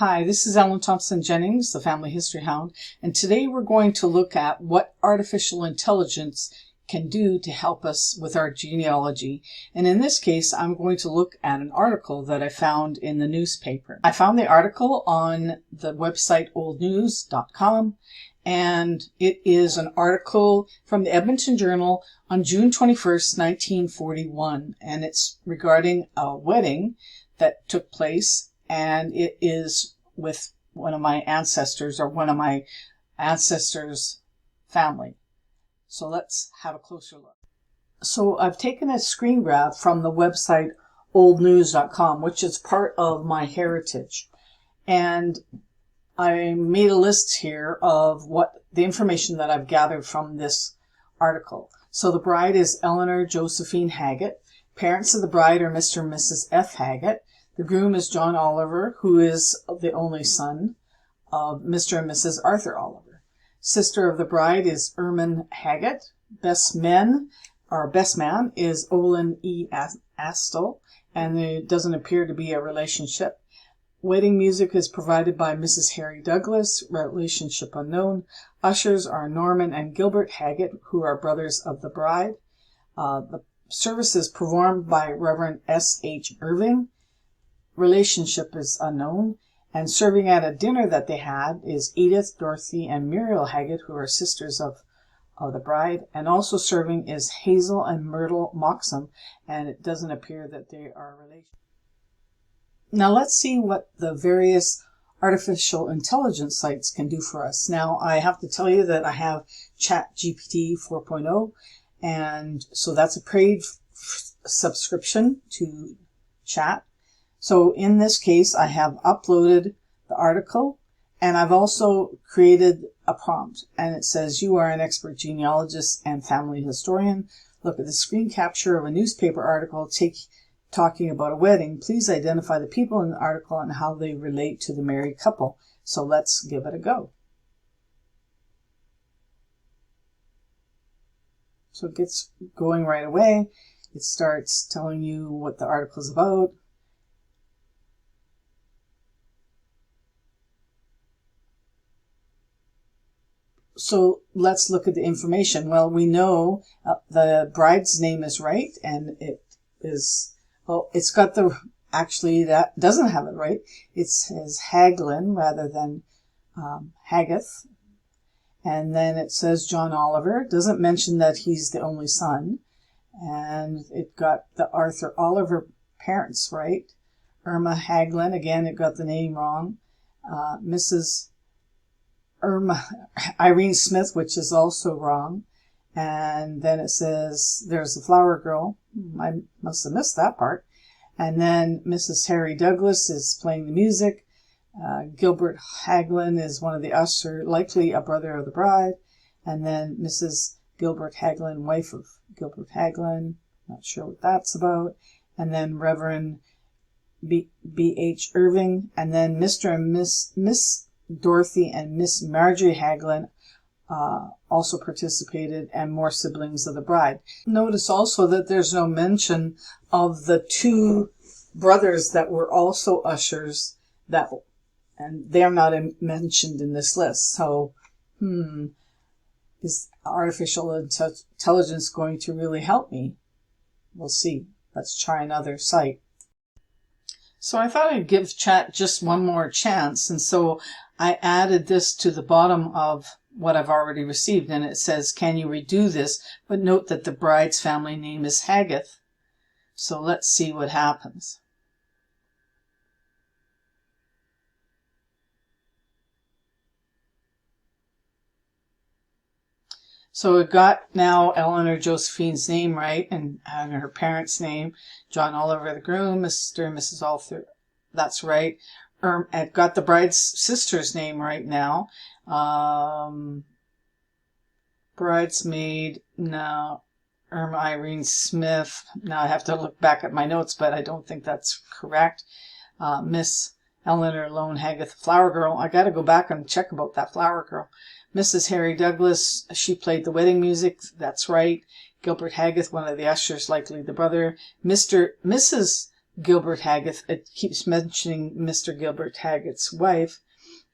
Hi, this is Ellen Thompson-Jennings, the Family History Hound, and today we're going to look at what artificial intelligence can do to help us with our genealogy. And in this case, I'm going to look at an article that I found in the newspaper. I found the article on the website oldnews.com, and it is an article from the Edmonton Journal on June 21st, 1941, and it's regarding a wedding that took place, and it is with one of my ancestors family. So let's have a closer look. So I've taken a screen grab from the website oldnews.com, which is part of MyHeritage. And I made a list here of what the information that I've gathered from this article. So the bride is Eleanor Josephine Haggett. Parents of the bride are Mr. and Mrs. F. Haggett. The groom is John Oliver, who is the only son of Mr. and Mrs. Arthur Oliver. Sister of the bride is Erman Haggett. Best man is Olin E. Astle, and there doesn't appear to be a relationship. Wedding music is provided by Mrs. Harry Douglas, relationship unknown. Ushers are Norman and Gilbert Haggett, who are brothers of the bride. The service is performed by Reverend S. H. Irving. Relationship is unknown. And serving at a dinner that they had is Edith, Dorothy, and Muriel Haggett, who are sisters of the bride. And also serving is Hazel and Myrtle Moxham, and it doesn't appear that they are related. Now let's see what the various artificial intelligence sites can do for us. Now I have to tell you that I have ChatGPT 4.0, and so that's a paid subscription to Chat. So in this case, I have uploaded the article, and I've also created a prompt, and it says, "You are an expert genealogist and family historian. Look at the screen capture of a newspaper article talking about a wedding. Please identify the people in the article and how they relate to the married couple." So let's give it a go. So it gets going right away. It starts telling you what the article is about. So let's look at the information. Well, we know the bride's name is right, and it is, well, it's got actually that doesn't have it right. It says Haglin rather than Haggith. And then it says John Oliver. It doesn't mention that he's the only son. And it got the Arthur Oliver parents right. Irma Haglin, again, it got the name wrong. Mrs. Irene Smith, which is also wrong. And then it says there's the flower girl. I must have missed that part. And then Mrs. Harry Douglas is playing the music. Gilbert Haglin is one of the ushers, likely a brother of the bride. And then Mrs. Gilbert Haglin, wife of Gilbert Haglin. Not sure what that's about. And then Reverend B.H. Irving. And then Mr. and Miss Dorothy and Miss Marjorie Haglin also participated, and more siblings of the bride. Notice also that there's no mention of the two brothers that were also ushers, and they're not mentioned in this list. So, is artificial intelligence going to really help me? We'll see. Let's try another site. So I thought I'd give Chat just one more chance, and so I added this to the bottom of what I've already received, and it says, "Can you redo this? But note that the bride's family name is Haggith." So let's see what happens. So it got now Eleanor Josephine's name right, and her parents' name, John Oliver the groom, Mr. and Mrs. Arthur, that's right. It got the bride's sister's name right now. Bridesmaid, now Irma Irene Smith. Now I have to look back at my notes, but I don't think that's correct. Miss Eleanor Lone Haggith, flower girl. I got to go back and check about that flower girl. Mrs. Harry Douglas, she played the wedding music. That's right. Gilbert Haggith, one of the ushers, likely the brother. Mrs. Gilbert Haggith. It keeps mentioning Mr. Gilbert Haggith's wife.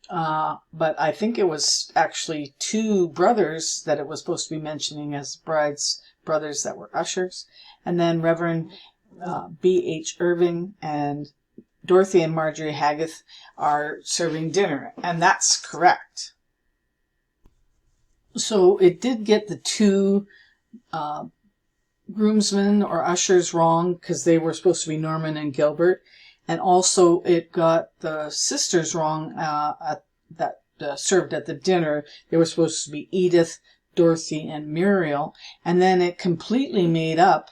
But I think it was actually two brothers that it was supposed to be mentioning as bride's brothers that were ushers. And then Reverend B.H. Irving and Dorothy and Marjorie Haggith are serving dinner. And that's correct. So it did get the two groomsmen or ushers wrong because they were supposed to be Norman and Gilbert. And also it got the sisters wrong that served at the dinner. They were supposed to be Edith, Dorothy, and Muriel. And then it completely made up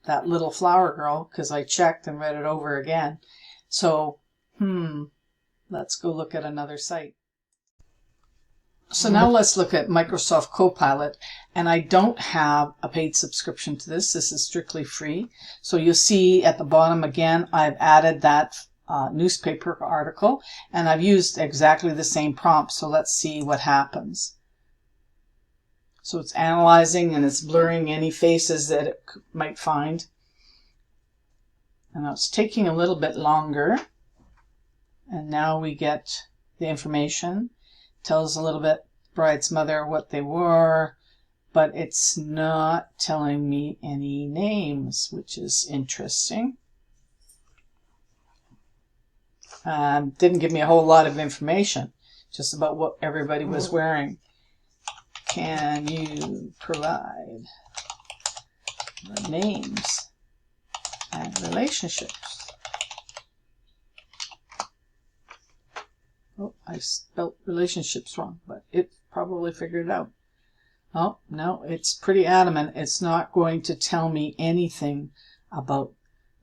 that little flower girl because I checked and read it over again. So, let's go look at another site. So now let's look at Microsoft Copilot, and I don't have a paid subscription to this. This is strictly free. So you'll see at the bottom again, I've added that newspaper article, and I've used exactly the same prompt. So let's see what happens. So it's analyzing and it's blurring any faces that it might find. And now it's taking a little bit longer. And now we get the information. Tells a little bit bride's mother what they were, but it's not telling me any names, which is interesting. Didn't give me a whole lot of information, just about what everybody was wearing. Can you provide the names and relationships? Oh, I spelled relationships wrong, but it probably figured it out. Oh, no, it's pretty adamant. It's not going to tell me anything about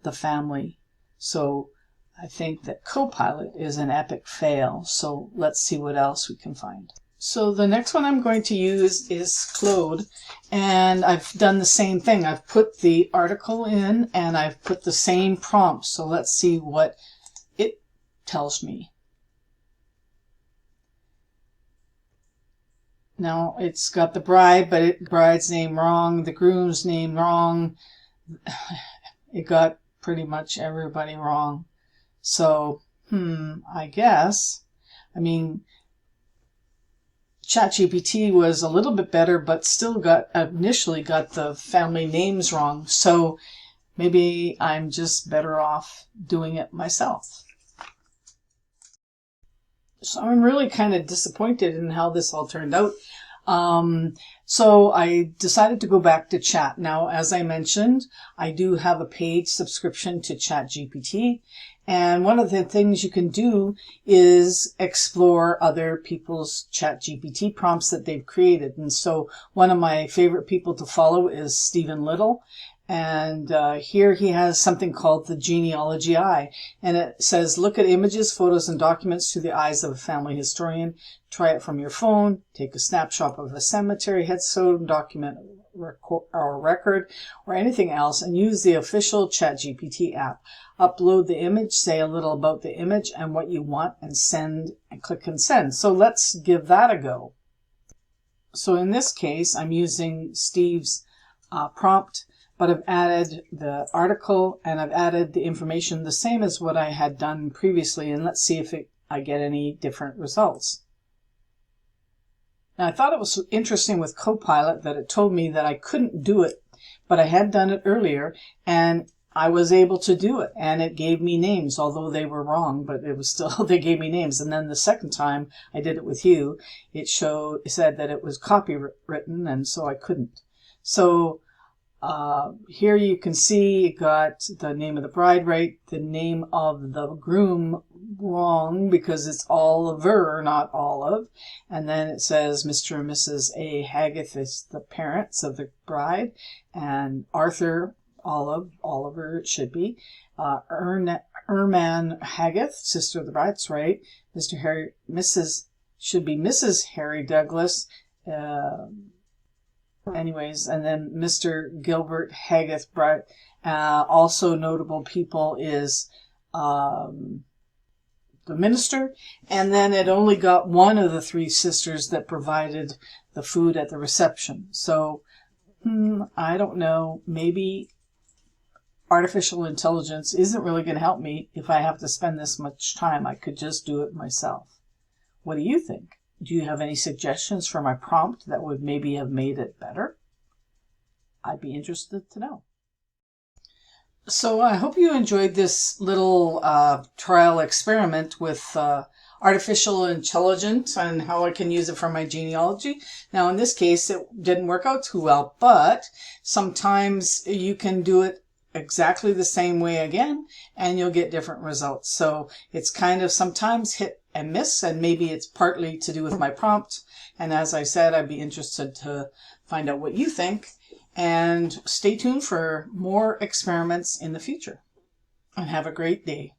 the family. So I think that Copilot is an epic fail. So let's see what else we can find. So the next one I'm going to use is Claude, and I've done the same thing. I've put the article in and I've put the same prompt. So let's see what it tells me. Now, it's got the bride, but bride's name wrong, the groom's name wrong. It got pretty much everybody wrong. So, I guess, ChatGPT was a little bit better, but still initially got the family names wrong. So maybe I'm just better off doing it myself. So I'm really kind of disappointed in how this all turned out. So I decided to go back to chat. Now, as I mentioned, I do have a paid subscription to ChatGPT. And one of the things you can do is explore other people's ChatGPT prompts that they've created. And so one of my favorite people to follow is Stephen Little. And here he has something called the genealogy eye. And it says, look at images, photos, and documents through the eyes of a family historian. Try it from your phone. Take a snapshot of a cemetery headstone, document or record, or anything else, and use the official ChatGPT app. Upload the image, say a little about the image and what you want, and send, and click and send. So let's give that a go. So in this case, I'm using Steve's prompt, but I've added the article and I've added the information the same as what I had done previously, and let's see if I get any different results. Now, I thought it was interesting with Copilot that it told me that I couldn't do it, but I had done it earlier and I was able to do it, and it gave me names, although they were wrong, but it was still, they gave me names. And then the second time I did it with you, it said that it was copywritten, and so I couldn't. So here you can see it got the name of the bride right, the name of the groom wrong because it's Oliver, not Olive. And then it says Mr. and Mrs. A. Haggith is the parents of the bride, and Arthur Oliver it should be. Erman Haggith, sister of the bride, that's right. Should be Mrs. Harry Douglas. Anyways, and then Mr. Gilbert Haggith, bride. Also notable people is the minister, and then it only got one of the three sisters that provided the food at the reception. So, I don't know, maybe artificial intelligence isn't really going to help me if I have to spend this much time. I could just do it myself. What do you think? Do you have any suggestions for my prompt that would maybe have made it better? I'd be interested to know. So I hope you enjoyed this little trial experiment with artificial intelligence and how I can use it for my genealogy. Now, in this case, it didn't work out too well, but sometimes you can do it exactly the same way again, and you'll get different results. So it's kind of sometimes hit and miss, and maybe it's partly to do with my prompt. And as I said, I'd be interested to find out what you think. And stay tuned for more experiments in the future. And have a great day.